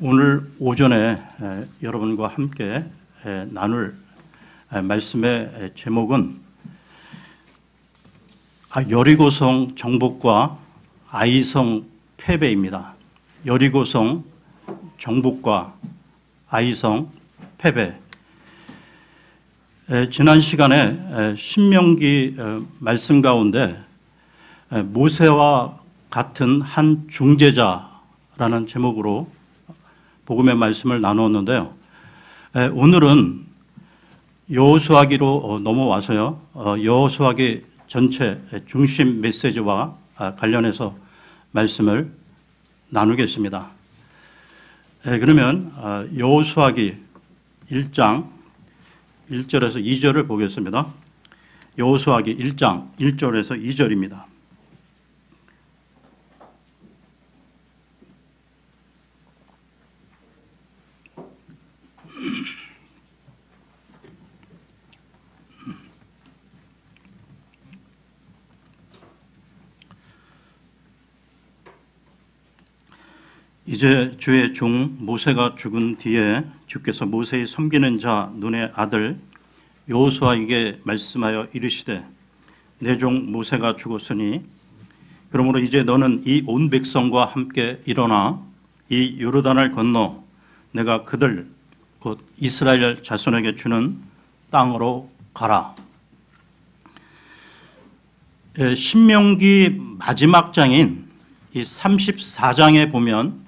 오늘 오전에 여러분과 함께 나눌 말씀의 제목은 여리고성 정복과 아이성 패배입니다. 여리고성 정복과 아이성 패배. 지난 시간에 신명기 말씀 가운데 모세와 같은 한 중재자라는 제목으로 복음의 말씀을 나누었는데요. 오늘은 여호수아기로 넘어와서요. 여호수아기 전체 중심 메시지와 관련해서 말씀을 나누겠습니다. 그러면 여호수아기 1장 1절에서 2절을 보겠습니다. 여호수아기 1장 1절에서 2절입니다. 이제 주의 종 모세가 죽은 뒤에 주께서 모세의 섬기는 자 눈의 아들 여호수아에게 말씀하여 이르시되 내 종 모세가 죽었으니 그러므로 이제 너는 이 온 백성과 함께 일어나 이 요르단을 건너 내가 그들 곧 이스라엘 자손에게 주는 땅으로 가라. 신명기 마지막 장인 이 34장에 보면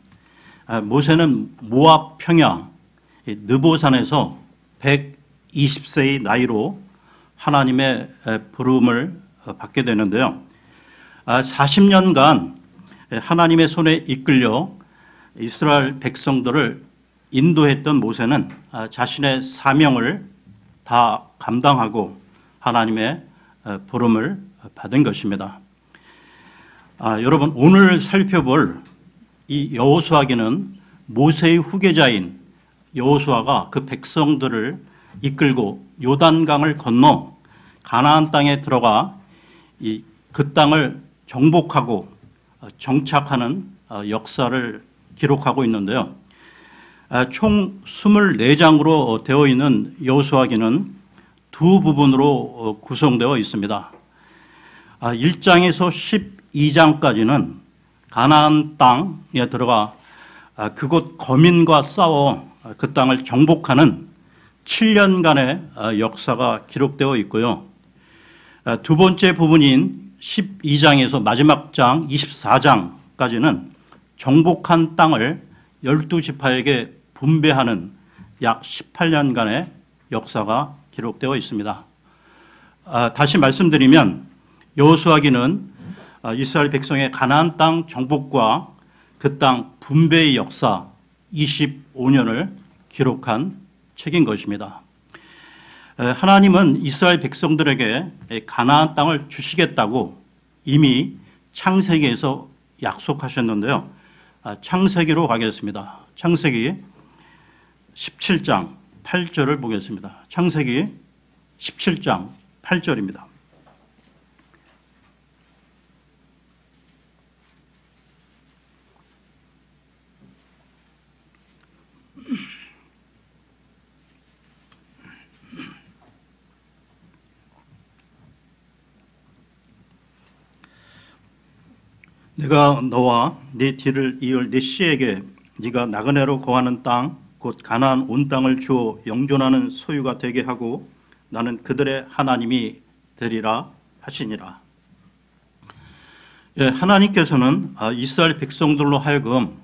모세는 모압 평야 느보산에서 120세의 나이로 하나님의 부름을 받게 되는데요. 40년간 하나님의 손에 이끌려 이스라엘 백성들을 인도했던 모세는 자신의 사명을 다 감당하고 하나님의 부름을 받은 것입니다. 여러분, 오늘 살펴볼 이 여호수아기는 모세의 후계자인 여호수아가 그 백성들을 이끌고 요단강을 건너 가나안 땅에 들어가 그 땅을 정복하고 정착하는 역사를 기록하고 있는데요. 총 24장으로 되어 있는 여호수아기는 두 부분으로 구성되어 있습니다. 1장에서 12장까지는 가나안 땅에 들어가 그곳 거민과 싸워 그 땅을 정복하는 7년간의 역사가 기록되어 있고요. 두 번째 부분인 12장에서 마지막 장 24장까지는 정복한 땅을 12지파에게 분배하는 약 18년간의 역사가 기록되어 있습니다. 다시 말씀드리면 여호수아기는 이스라엘 백성의 가나안 땅 정복과 그 땅 분배의 역사 25년을 기록한 책인 것입니다. 하나님은 이스라엘 백성들에게 가나안 땅을 주시겠다고 이미 창세기에서 약속하셨는데요. 창세기로 가겠습니다. 창세기 17장 8절을 보겠습니다. 창세기 17장 8절입니다. 내가 너와 네 뒤를 이을 네 씨에게 네가 나그네로 거하는 땅 곧 가나안 온 땅을 주어 영존하는 소유가 되게 하고 나는 그들의 하나님이 되리라 하시니라. 하나님께서는 이스라엘 백성들로 하여금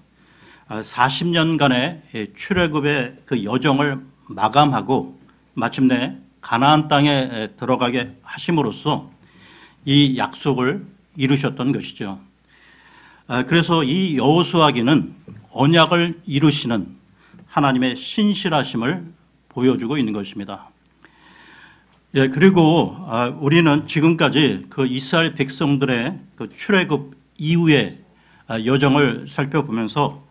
40년간의 출애굽의 그 여정을 마감하고 마침내 가나안 땅에 들어가게 하심으로써 이 약속을 이루셨던 것이죠. 그래서 이 여호수아기는 언약을 이루시는 하나님의 신실하심을 보여주고 있는 것입니다. 그리고 우리는 지금까지 그 이스라엘 백성들의 그 출애굽 이후의 여정을 살펴보면서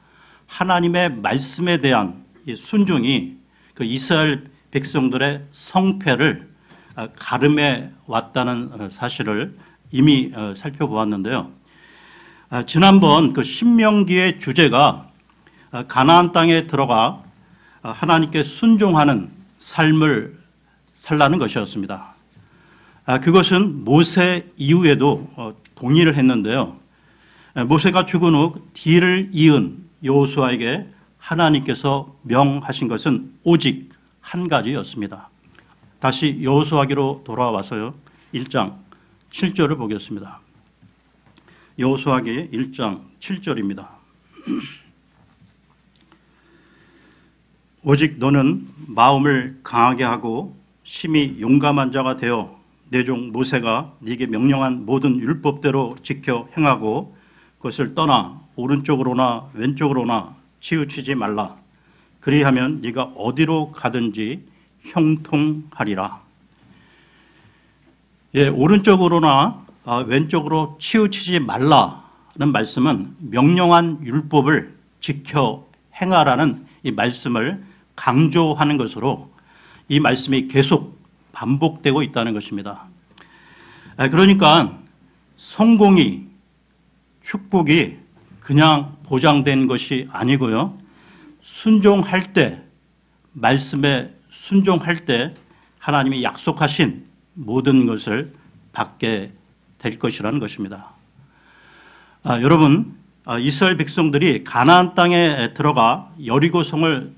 하나님의 말씀에 대한 순종이 그 이스라엘 백성들의 성패를 가름해 왔다는 사실을 이미 살펴보았는데요. 지난번 그 신명기의 주제가 가나안 땅에 들어가 하나님께 순종하는 삶을 살라는 것이었습니다. 그것은 모세 이후에도 동의를 했는데요. 모세가 죽은 후 뒤를 이은 여호수아에게 하나님께서 명하신 것은 오직 한 가지였습니다. 다시 여호수아기로 돌아와서요. 1장 7절을 보겠습니다. 여호수아기 1장 7절입니다. 오직 너는 마음을 강하게 하고 심히 용감한 자가 되어 내 종 모세가 네게 명령한 모든 율법대로 지켜 행하고 그것을 떠나 오른쪽으로나 왼쪽으로나 치우치지 말라. 그리하면 네가 어디로 가든지 형통하리라. 오른쪽으로나 왼쪽으로 치우치지 말라는 말씀은 명령한 율법을 지켜 행하라는 이 말씀을 강조하는 것으로 이 말씀이 계속 반복되고 있다는 것입니다. 그러니까 성공이, 축복이 그냥 보장된 것이 아니고요. 순종할 때, 말씀에 순종할 때 하나님이 약속하신 모든 것을 받게 될 것이라는 것입니다. 여러분, 이스라엘 백성들이 가나안 땅에 들어가 여리고성을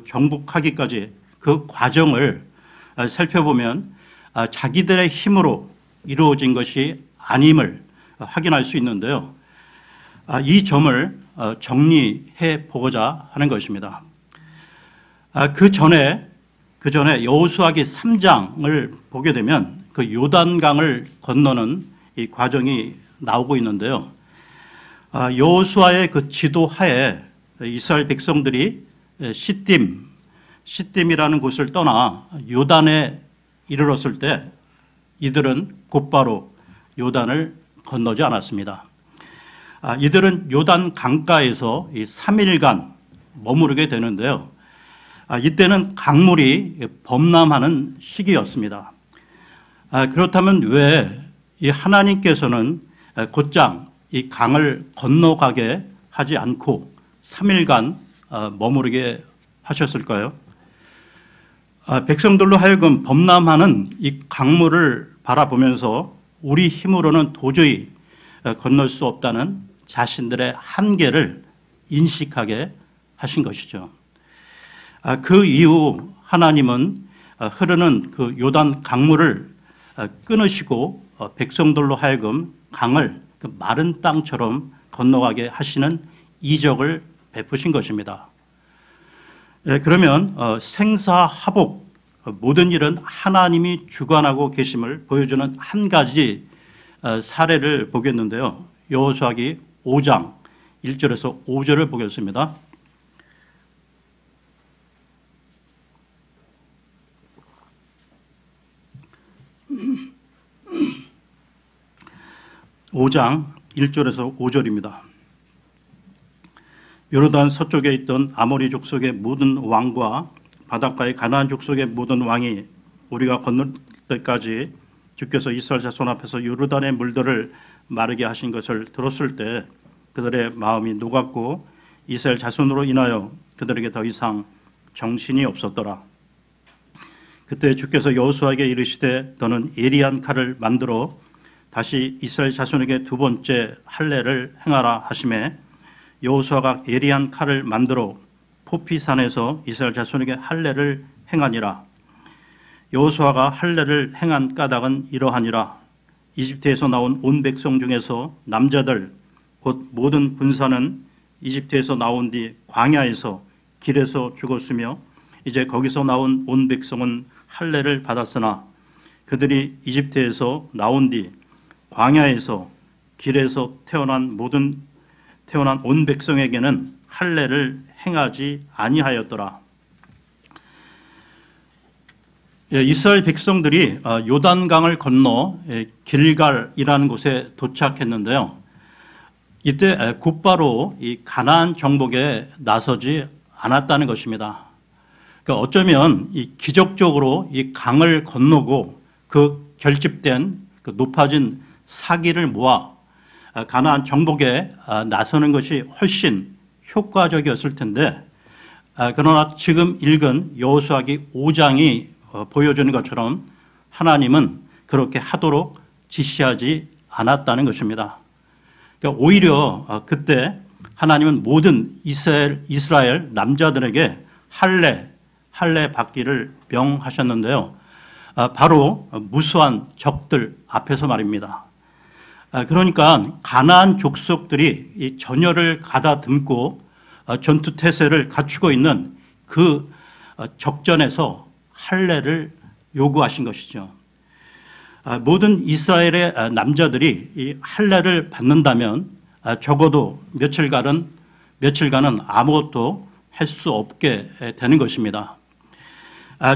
정복하기까지 그 과정을 살펴보면 자기들의 힘으로 이루어진 것이 아님을 확인할 수 있는데요. 이 점을 정리해 보고자 하는 것입니다. 그 전에 여호수아기 3장을 보게 되면 그 요단강을 건너는 이 과정이 나오고 있는데요. 여호수아의 그 지도하에 이스라엘 백성들이 시딤이라는 곳을 떠나 요단에 이르렀을 때 이들은 곧바로 요단을 건너지 않았습니다. 이들은 요단 강가에서 3일간 머무르게 되는데요. 이때는 강물이 범람하는 시기였습니다. 그렇다면 왜 이 하나님께서는 곧장 이 강을 건너가게 하지 않고 3일간 머무르게 하셨을까요? 백성들로 하여금 범람하는 이 강물을 바라보면서 우리 힘으로는 도저히 건널 수 없다는 자신들의 한계를 인식하게 하신 것이죠. 그 이후 하나님은 흐르는 그 요단 강물을 끊으시고 백성들로 하여금 강을 그 마른 땅처럼 건너가게 하시는 이적을 베푸신 것입니다. 그러면 생사하복 모든 일은 하나님이 주관하고 계심을 보여주는 한 가지 사례를 보겠는데요. 여호수아기 5장 1절에서 5절을 보겠습니다. (5장) 1절에서 5절입니다. 요르단 서쪽에 있던 아모리 족속의 모든 왕과 바닷가의 가나안 족속의 모든 왕이 우리가 건널 때까지 주께서 이스라엘 자손 앞에서 요르단의 물들을 마르게 하신 것을 들었을 때 그들의 마음이 녹았고 이스라엘 자손으로 인하여 그들에게 더 이상 정신이 없었더라. 그때 주께서 여호수아에게 이르시되 너는 예리한 칼을 만들어 다시 이스라엘 자손에게 두 번째 할례를 행하라 하시매 여호수아가 예리한 칼을 만들어 포피산에서 이스라엘 자손에게 할례를 행하니라. 여호수아가 할례를 행한 까닭은 이러하니라. 이집트에서 나온 온 백성 중에서 남자들 곧 모든 군사는 이집트에서 나온 뒤 광야에서 길에서 죽었으며 이제 거기서 나온 온 백성은 할례를 받았으나 그들이 이집트에서 나온 뒤 광야에서 길에서 태어난 온 백성에게는 할례를 행하지 아니하였더라. 이스라엘 백성들이 요단강을 건너 길갈이라는 곳에 도착했는데요. 이때 곧바로 이 가나안 정복에 나서지 않았다는 것입니다. 그러니까 어쩌면 이 기적적으로 이 강을 건너고 그 결집된 그 높아진 사기를 모아 가나안 정복에 나서는 것이 훨씬 효과적이었을 텐데, 그러나 지금 읽은 여호수아기 5장이 보여주는 것처럼 하나님은 그렇게 하도록 지시하지 않았다는 것입니다. 그러니까 오히려 그때 하나님은 모든 이스라엘 남자들에게 할례 받기를 명하셨는데요. 바로 무수한 적들 앞에서 말입니다. 그러니까 가나안 족속들이 이 전열을 가다듬고 전투 태세를 갖추고 있는 그 적전에서 할례를 요구하신 것이죠. 모든 이스라엘의 남자들이 이 할례를 받는다면 적어도 며칠간은 아무것도 할 수 없게 되는 것입니다.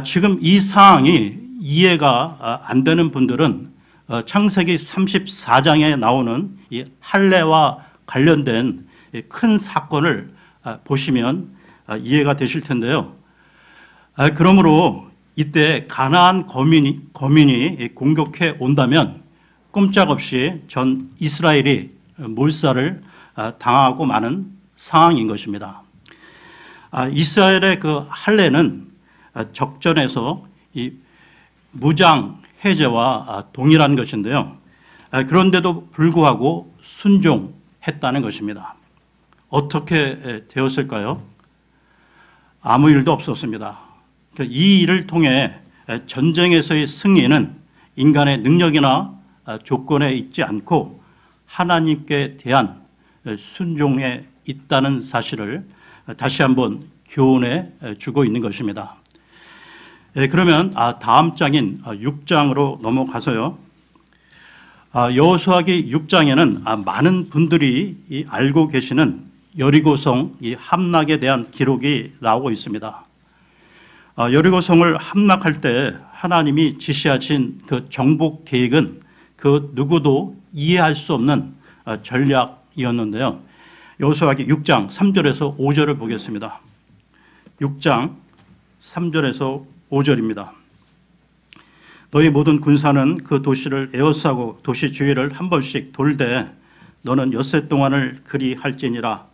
지금 이 상황이 이해가 안 되는 분들은 창세기 34장에 나오는 이 할례와 관련된 큰 사건을 보시면 이해가 되실 텐데요. 그러므로 이때 가나안 거민이 공격해 온다면 꼼짝없이 전 이스라엘이 몰살을 당하고 마는 상황인 것입니다. 이스라엘의 그 할례는 적전에서 이 무장 해제와 동일한 것인데요. 그런데도 불구하고 순종했다는 것입니다. 어떻게 되었을까요? 아무 일도 없었습니다. 이 일을 통해 전쟁에서의 승리는 인간의 능력이나 조건에 있지 않고 하나님께 대한 순종에 있다는 사실을 다시 한번 교훈해 주고 있는 것입니다. 그러면 다음 장인 6장으로 넘어가서요. 여호수아기 6장에는 많은 분들이 알고 계시는 여리고성 이 함락에 대한 기록이 나오고 있습니다. 여리고성을 함락할 때 하나님이 지시하신 그 정복 계획은 그 누구도 이해할 수 없는 전략이었는데요. 여호수아기 6장 3절에서 5절을 보겠습니다. 6장 3절에서 5절입니다. 너희 모든 군사는 그 도시를 에워싸고 도시 주위를 한 번씩 돌되 너는 엿새 동안을 그리 할지니라.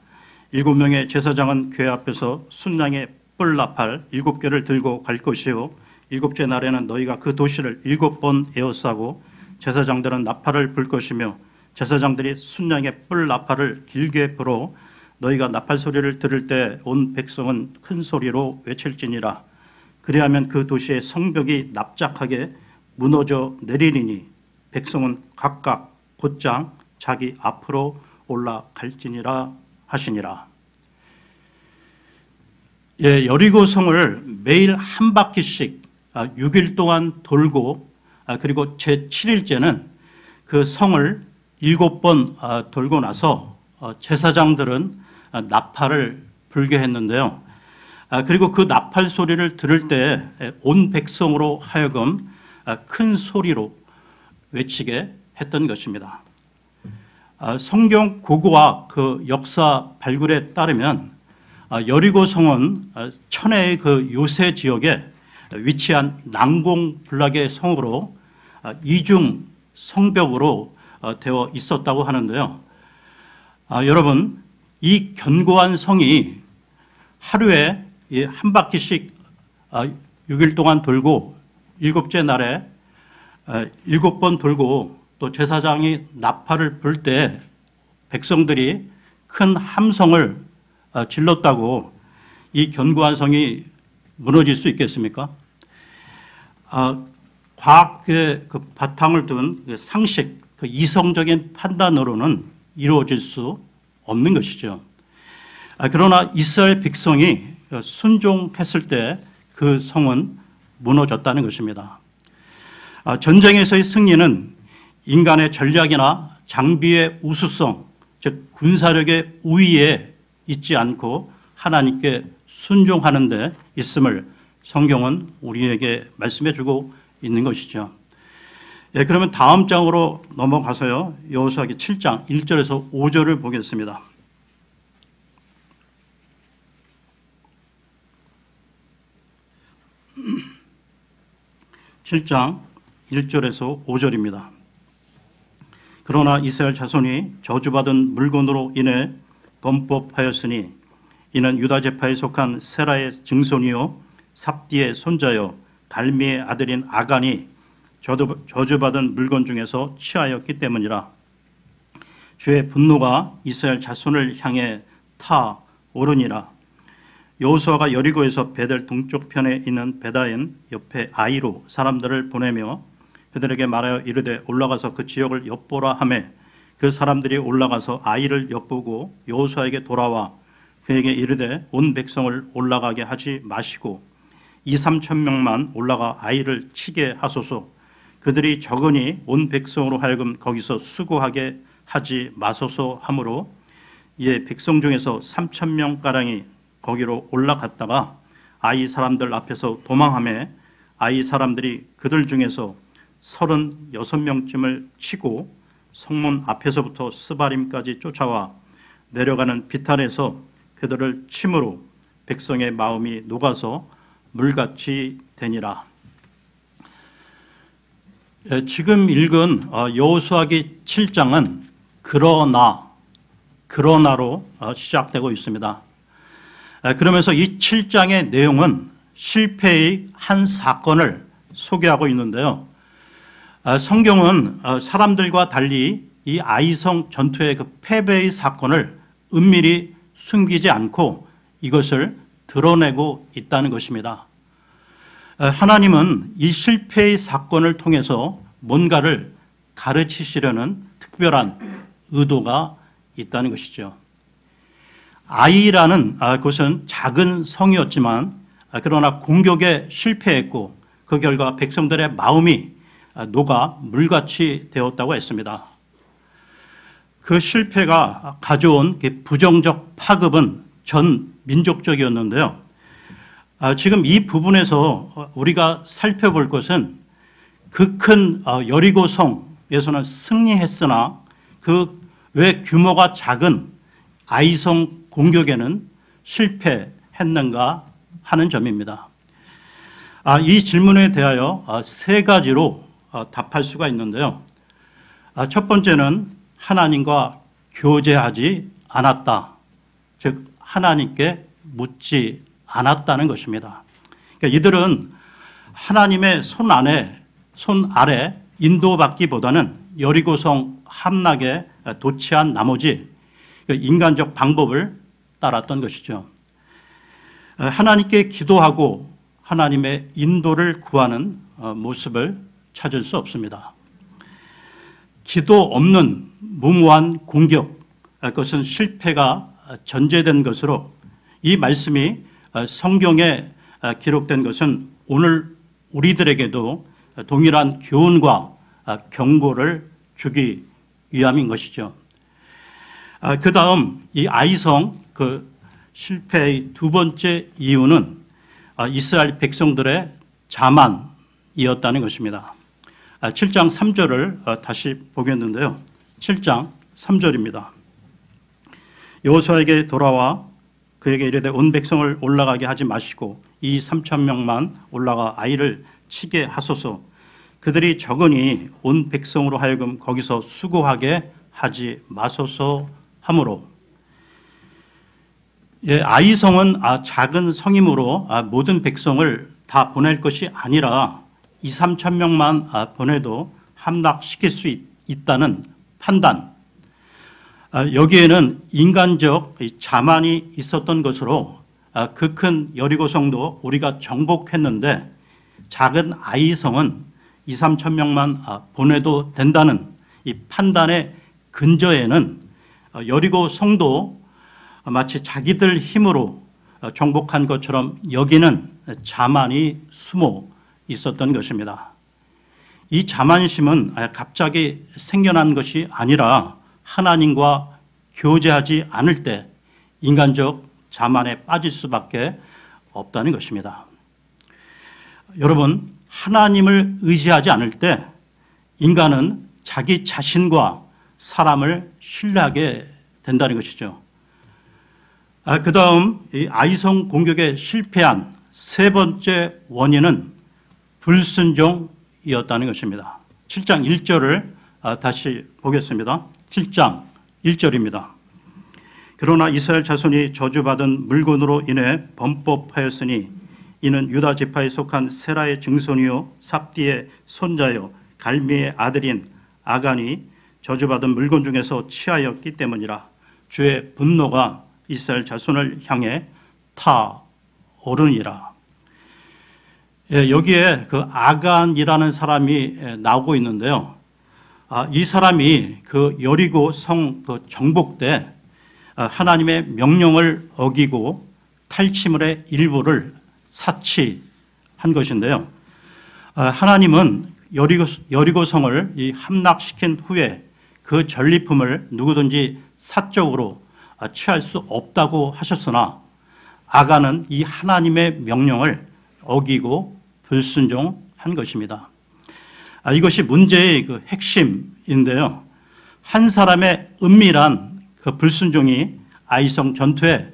7명의 제사장은 궤 앞에서 순양의 뿔 나팔 7개를 들고 갈 것이요 7째 날에는 너희가 그 도시를 7번 에워싸고 제사장들은 나팔을 불 것이며 제사장들이 순양의 뿔 나팔을 길게 불어 너희가 나팔 소리를 들을 때 온 백성은 큰 소리로 외칠지니라. 그리하면 그 도시의 성벽이 납작하게 무너져 내리리니 백성은 각각 곧장 자기 앞으로 올라갈지니라 하시니라. 여리고성을 매일 한 바퀴씩 6일 동안 돌고 그리고 제7일째는 그 성을 7번 돌고 나서 제사장들은 나팔을 불게 했는데요. 그리고 그 나팔 소리를 들을 때 온 백성으로 하여금 큰 소리로 외치게 했던 것입니다. 성경 고고와 그 역사 발굴에 따르면 여리고성은 천혜의 그 요새 지역에 위치한 난공불락의 성으로 이중 성벽으로 되어 있었다고 하는데요. 여러분, 이 견고한 성이 하루에 한 바퀴씩 6일 동안 돌고 7째 날에 7번 돌고 또 제사장이 나팔을 불 때 백성들이 큰 함성을 질렀다고 이 견고한 성이 무너질 수 있겠습니까? 과학의 그 바탕을 둔 상식, 그 이성적인 판단으로는 이루어질 수 없는 것이죠. 그러나 이스라엘 백성이 순종했을 때 그 성은 무너졌다는 것입니다. 전쟁에서의 승리는 인간의 전략이나 장비의 우수성, 즉 군사력의 우위에 있지 않고 하나님께 순종하는 데 있음을 성경은 우리에게 말씀해 주고 있는 것이죠. 그러면 다음 장으로 넘어가서요. 여호수아기 7장 1절에서 5절을 보겠습니다. 7장 1절에서 5절입니다. 그러나 이스라엘 자손이 저주받은 물건으로 인해 범법하였으니 이는 유다 지파에 속한 세라의 증손이요 삽디의 손자요 갈미의 아들인 아간이 저주받은 물건 중에서 취하였기 때문이라. 주의 분노가 이스라엘 자손을 향해 타오르니라. 여호수아가 여리고에서 베델 동쪽편에 있는 베다인 옆에 아이로 사람들을 보내며 그들에게 말하여 이르되 올라가서 그 지역을 엿보라 하매 그 사람들이 올라가서 아이를 엿보고 여호수아에게 돌아와 그에게 이르되 온 백성을 올라가게 하지 마시고 2-3천 명만 올라가 아이를 치게 하소서. 그들이 적으니 온 백성으로 하여금 거기서 수고하게 하지 마소서 하므로 이에 백성 중에서 3,000명가량이 거기로 올라갔다가 아이 사람들 앞에서 도망하며 아이 사람들이 그들 중에서 36명쯤을 치고 성문 앞에서부터 스바림까지 쫓아와 내려가는 비탈에서 그들을 침으로 백성의 마음이 녹아서 물같이 되니라. 지금 읽은 여호수아기 7장은 그러나로 시작되고 있습니다. 그러면서 이 7장의 내용은 실패의 한 사건을 소개하고 있는데요. 성경은 사람들과 달리 이 아이성 전투의 그 패배의 사건을 은밀히 숨기지 않고 이것을 드러내고 있다는 것입니다. 하나님은 이 실패의 사건을 통해서 뭔가를 가르치시려는 특별한 의도가 있다는 것이죠. 아이라는 곳은 작은 성이었지만 그러나 공격에 실패했고 그 결과 백성들의 마음이 녹아 물같이 되었다고 했습니다. 그 실패가 가져온 부정적 파급은 전 민족적이었는데요. 지금 이 부분에서 우리가 살펴볼 것은 그 큰 여리고성에서는 승리했으나 그 왜 규모가 작은 아이성 공격에는 실패했는가 하는 점입니다. 이 질문에 대하여 세 가지로 답할 수가 있는데요. 첫 번째는 하나님과 교제하지 않았다. 즉 하나님께 묻지 않았다는 것입니다. 그러니까 이들은 하나님의 손 아래 인도받기보다는 여리고성 함락에 도취한 나머지 인간적 방법을 따랐던 것이죠. 하나님께 기도하고 하나님의 인도를 구하는 모습을 찾을 수 없습니다. 기도 없는 무모한 공격, 그것은 실패가 전제된 것으로 이 말씀이 성경에 기록된 것은 오늘 우리들에게도 동일한 교훈과 경고를 주기 위함인 것이죠. 그 다음 이 아이성 그 실패의 두 번째 이유는 이스라엘 백성들의 자만이었다는 것입니다. 7장 3절을 다시 보겠는데요. 7장 3절입니다. 여호수아에게 돌아와 그에게 이르되 온 백성을 올라가게 하지 마시고 2-3,000명만 올라가 아이를 치게 하소서. 그들이 적으니 온 백성으로 하여금 거기서 수고하게 하지 마소서 하므로. 아이성은 작은 성이므로 모든 백성을 다 보낼 것이 아니라 2-3,000명만 보내도 함락시킬 수 있다는 판단. 여기에는 인간적 자만이 있었던 것으로 그 큰 여리고성도 우리가 정복했는데 작은 아이성은 2-3,000명만 보내도 된다는 이 판단의 근저에는 여리고성도 마치 자기들 힘으로 정복한 것처럼 여기는 자만이 숨어 있었던 것입니다. 이 자만심은 갑자기 생겨난 것이 아니라 하나님과 교제하지 않을 때 인간적 자만에 빠질 수밖에 없다는 것입니다. 여러분, 하나님을 의지하지 않을 때 인간은 자기 자신과 사람을 신뢰하게 된다는 것이죠. 그 다음 이 아이성 공격에 실패한 세 번째 원인은 불순종이었다는 것입니다. 7장 1절을 다시 보겠습니다. 7장 1절입니다. 그러나 이스라엘 자손이 저주받은 물건으로 인해 범법하였으니 이는 유다 지파에 속한 세라의 증손이요 삽디의 손자요 갈미의 아들인 아간이 저주받은 물건 중에서 취하였기 때문이라. 주의 분노가 이스라엘 자손을 향해 타오르니라. 여기에 그 아간이라는 사람이 나오고 있는데요. 이 사람이 그 여리고 성 그 정복 때 하나님의 명령을 어기고 탈취물의 일부를 사치한 것인데요. 하나님은 여리고 성을 함락시킨 후에 그 전리품을 누구든지 사적으로 취할 수 없다고 하셨으나 아간은 이 하나님의 명령을 어기고 불순종한 것입니다. 이것이 문제의 그 핵심인데요. 한 사람의 은밀한 그 불순종이 아이성 전투에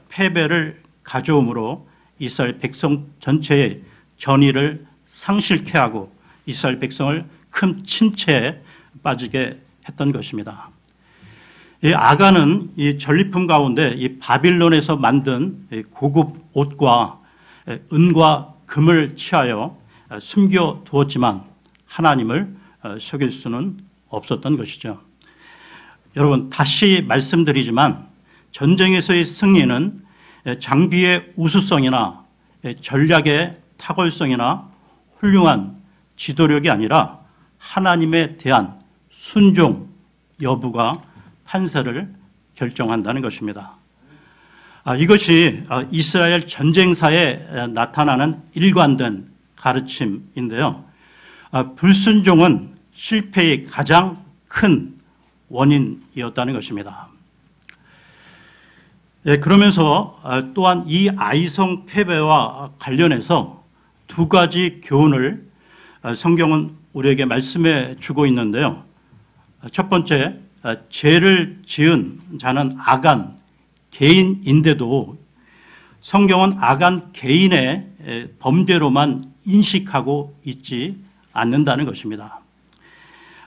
패배를 가져오므로 이스라엘 백성 전체의 전의를 상실케 하고 이스라엘 백성을 큰 침체에 빠지게 했던 것입니다. 이 아간은 이 전리품 가운데 이 바빌론에서 만든 고급 옷과 은과 금을 취하여 숨겨 두었지만 하나님을 속일 수는 없었던 것이죠. 여러분, 다시 말씀드리지만 전쟁에서의 승리는 장비의 우수성이나 전략의 탁월성이나 훌륭한 지도력이 아니라 하나님에 대한 순종 여부가 판세를 결정한다는 것입니다. 이것이 이스라엘 전쟁사에 나타나는 일관된 가르침인데요. 불순종은 실패의 가장 큰 원인이었다는 것입니다. 그러면서 또한 이 아이성 패배와 관련해서 두 가지 교훈을 성경은 우리에게 말씀해 주고 있는데요. 첫 번째, 죄를 지은 자는 아간 개인인데도 성경은 아간 개인의 범죄로만 인식하고 있지 않는다는 것입니다.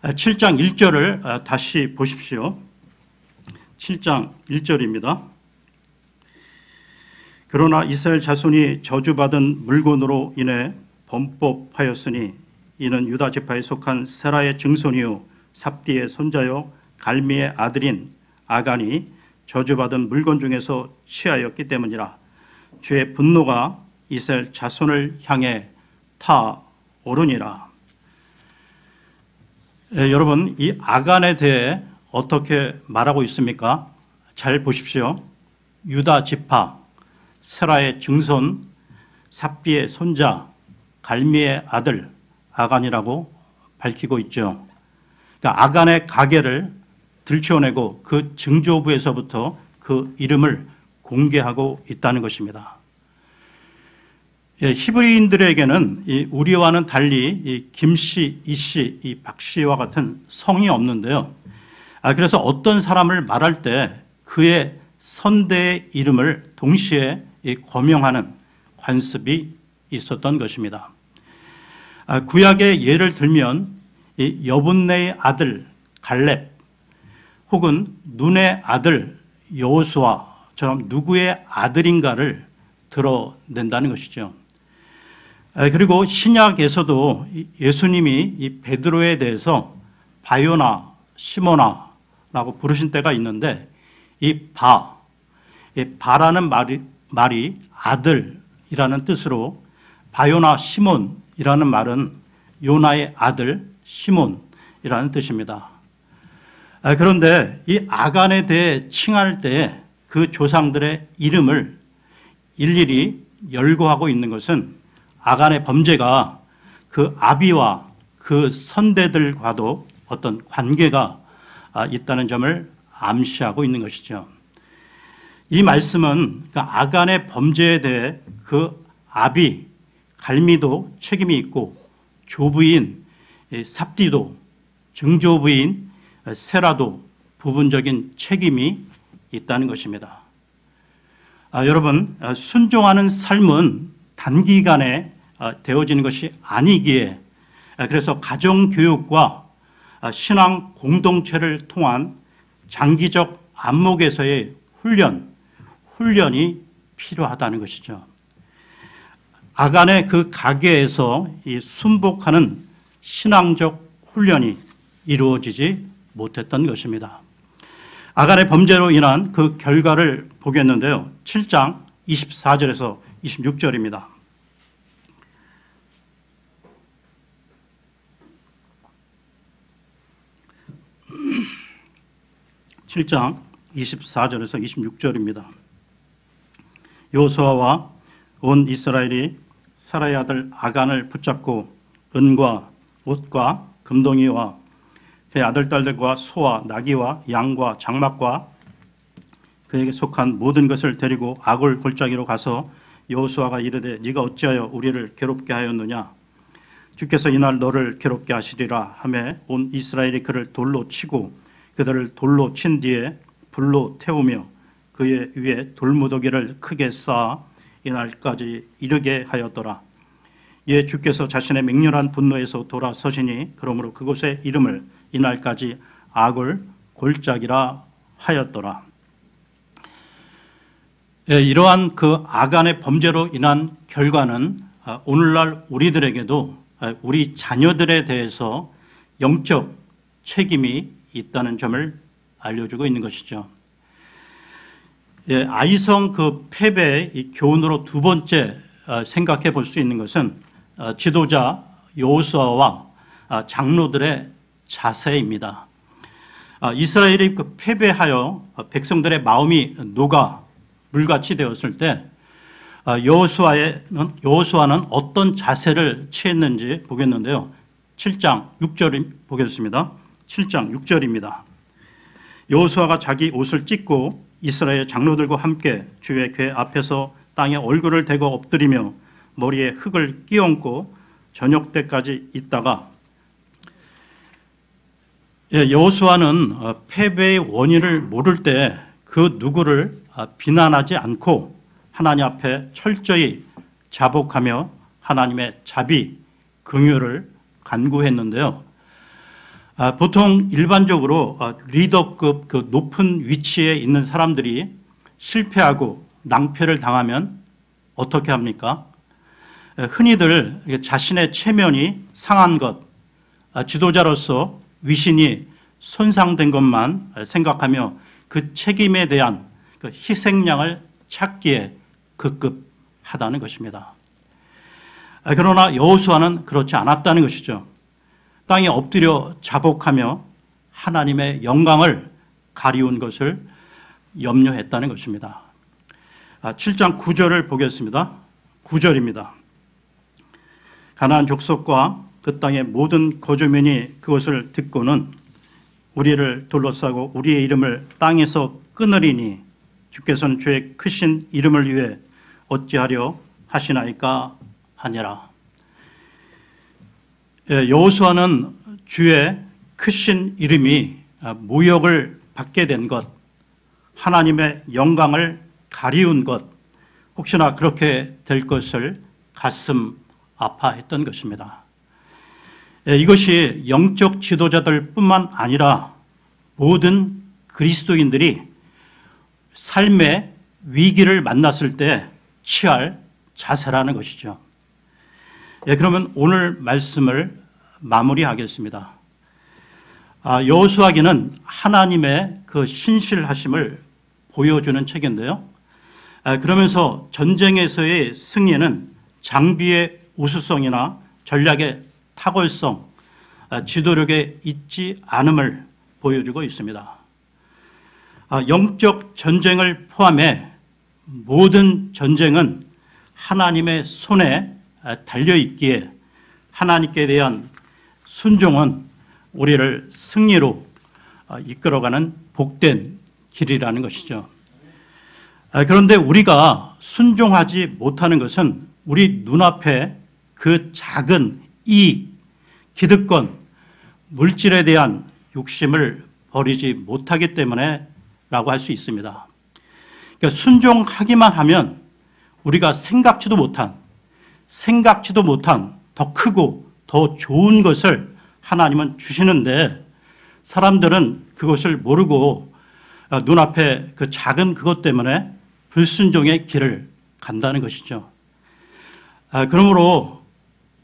7장 1절을 다시 보십시오. 7장 1절입니다. 그러나 이스라엘 자손이 저주받은 물건으로 인해 범법하였으니 이는 유다 지파에 속한 세라의 증손이요 삽디의 손자요 갈미의 아들인 아간이 저주받은 물건 중에서 취하였기 때문이라. 주의 분노가 이스라엘 자손을 향해 타오르니라. 여러분, 이 아간에 대해 어떻게 말하고 있습니까? 잘 보십시오. 유다 지파, 세라의 증손, 삽디의 손자, 갈미의 아들 아간이라고 밝히고 있죠. 그러니까 아간의 가계를 들춰내고 그 증조부에서부터 그 이름을 공개하고 있다는 것입니다. 히브리인들에게는 우리와는 달리 이 김씨, 이씨, 이 박씨와 같은 성이 없는데요. 그래서 어떤 사람을 말할 때 그의 선대의 이름을 동시에 거명하는 관습이 있었던 것입니다. 구약의 예를 들면 여분네의 아들 갈렙 혹은 눈의 아들 여호수아처럼 누구의 아들인가를 드러낸다는 것이죠. 그리고 신약에서도 예수님이 이 베드로에 대해서 바요나 시모나라고 부르신 때가 있는데 이 바라는 말이 아들이라는 뜻으로 바요나 시몬이라는 말은 요나의 아들 시몬이라는 뜻입니다. 그런데 이 아간에 대해 칭할 때 그 조상들의 이름을 일일이 열거하고 있는 것은 아간의 범죄가 그 아비와 그 선대들과도 어떤 관계가 있다는 점을 암시하고 있는 것이죠. 이 말씀은 그 아간의 범죄에 대해 그 아비 갈미도 책임이 있고 조부인 삽디도 증조부인 세라도 부분적인 책임이 있다는 것입니다. 여러분, 순종하는 삶은 단기간에 되어지는 것이 아니기에 그래서 가정교육과 신앙 공동체를 통한 장기적 안목에서의 훈련이 필요하다는 것이죠. 아간의 그 가계에서 이 순복하는 신앙적 훈련이 이루어지지 못했던 것입니다. 아간의 범죄로 인한 그 결과를 보겠는데요. 7장 24절에서 26절입니다. 7장 24절에서 26절입니다. 여호수아와 온 이스라엘이 사라의 아들 아간을 붙잡고 은과 옷과 금동이와 그의 아들 딸들과 소와 나귀와 양과 장막과 그에게 속한 모든 것을 데리고 아골 골짜기로 가서 여호수아가 이르되 네가 어찌하여 우리를 괴롭게 하였느냐 주께서 이날 너를 괴롭게 하시리라 하매 온 이스라엘이 그를 돌로 치고 그들을 돌로 친 뒤에 불로 태우며 그의 위에 돌무더기를 크게 쌓아 이날까지 이르게 하였더라. 이에 주께서 자신의 맹렬한 분노에서 돌아서시니 그러므로 그곳의 이름을 이날까지 아골 골짜기라 하였더라. 이러한 그 아간의 범죄로 인한 결과는 오늘날 우리들에게도 우리 자녀들에 대해서 영적 책임이 있다는 점을 알려주고 있는 것이죠. 아이성 그 패배의 이 교훈으로 두 번째 생각해 볼 수 있는 것은 지도자 여호수아와 장로들의 자세입니다. 이스라엘이 그 패배하여 백성들의 마음이 녹아 물같이 되었을 때 여호수아는 어떤 자세를 취했는지 보겠는데요. 7장 6절 보겠습니다. 7장 6절입니다. 여호수아가 자기 옷을 찢고 이스라엘 장로들과 함께 주의 궤 앞에서 땅에 얼굴을 대고 엎드리며 머리에 흙을 끼얹고 저녁 때까지 있다가 여호수아는 패배의 원인을 모를 때 그 누구를 비난하지 않고 하나님 앞에 철저히 자복하며 하나님의 자비, 긍휼을 간구했는데요. 보통 일반적으로 리더급 그 높은 위치에 있는 사람들이 실패하고 낭패를 당하면 어떻게 합니까? 흔히들 자신의 체면이 상한 것, 지도자로서 위신이 손상된 것만 생각하며 그 책임에 대한 그 희생양을 찾기에 급급하다는 것입니다. 그러나 여호수아는 그렇지 않았다는 것이죠. 땅에 엎드려 자복하며 하나님의 영광을 가리운 것을 염려했다는 것입니다. 7장 9절을 보겠습니다. 9절입니다. 가나안 족속과 그 땅의 모든 거주민이 그것을 듣고는 우리를 둘러싸고 우리의 이름을 땅에서 끊으리니 주께서는 주의 크신 이름을 위해 어찌하려 하시나이까 하니라. 여호수아는 주의 크신 이름이 모욕을 받게 된 것, 하나님의 영광을 가리운 것, 혹시나 그렇게 될 것을 가슴 아파했던 것입니다. 이것이 영적 지도자들 뿐만 아니라 모든 그리스도인들이 삶의 위기를 만났을 때 취할 자세라는 것이죠. 그러면 오늘 말씀을 마무리하겠습니다. 여호수아기는 하나님의 그 신실하심을 보여주는 책인데요. 그러면서 전쟁에서의 승리는 장비의 우수성이나 전략의 탁월성, 지도력에 있지 않음을 보여주고 있습니다. 영적 전쟁을 포함해 모든 전쟁은 하나님의 손에 달려있기에 하나님께 대한 순종은 우리를 승리로 이끌어가는 복된 길이라는 것이죠. 그런데 우리가 순종하지 못하는 것은 우리 눈앞에 그 작은 이익, 기득권, 물질에 대한 욕심을 버리지 못하기 때문에 라고 할 수 있습니다. 그러니까 순종하기만 하면 우리가 생각지도 못한 더 크고 더 좋은 것을 하나님은 주시는데 사람들은 그것을 모르고 눈앞에 그 작은 그것 때문에 불순종의 길을 간다는 것이죠. 그러므로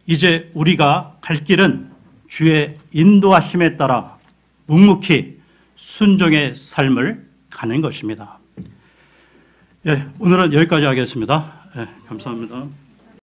이제 우리가 갈 길은 주의 인도하심에 따라 묵묵히 순종의 삶을 가는 것입니다. 예, 오늘은 여기까지 하겠습니다. 예, 감사합니다.